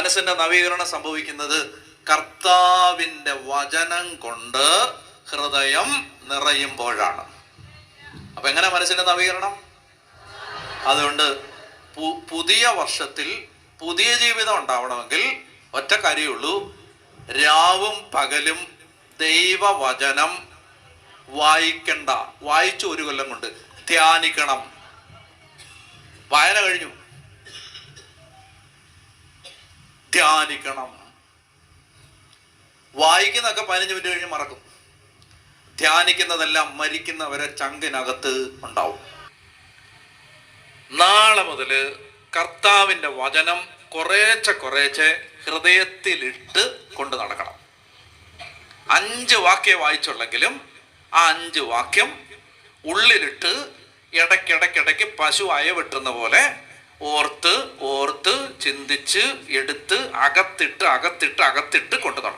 മനസ്സിന്റെ നവീകരണം സംഭവിക്കുന്നത് കർത്താവിൻ്റെ വചനം കൊണ്ട് ഹൃദയം നിറയുമ്പോഴാണ്. അപ്പൊ എങ്ങനെ മനസ്സിന്റെ നവീകരണം? അതുകൊണ്ട് പുതിയ വർഷത്തിൽ പുതിയ ജീവിതം ഉണ്ടാവണമെങ്കിൽ ഒറ്റ കാര്യമുള്ളൂ, രാവും പകലും ദൈവവചനം വായിക്കണ്ട. വായിച്ചു 1 കൊല്ലം കൊണ്ട് ധ്യാനിക്കണം. വായന കഴിഞ്ഞു, ധ്യാനിക്കണം. വായിക്കുന്നതൊക്കെ 15 മിനിറ്റ് കഴിഞ്ഞ് മറക്കും. ധ്യാനിക്കുന്നതെല്ലാം മരിക്കുന്നവരെ ചങ്കിനകത്ത് ഉണ്ടാവും. നാളെ മുതൽ കർത്താവിൻ്റെ വചനം കുറേശ്ശെ ഹൃദയത്തിലിട്ട് കൊണ്ട് നടക്കണം. 5 വാക്യം വായിച്ചുള്ളെങ്കിലും ആ 5 വാക്യം ഉള്ളിലിട്ട് ഇടയ്ക്കിടയ്ക്കിടയ്ക്ക് പശു അയ വെട്ടുന്ന പോലെ ഓർത്ത് ചിന്തിച്ച് എടുത്ത് അകത്തിട്ട് കൊണ്ട് നടക്കണം.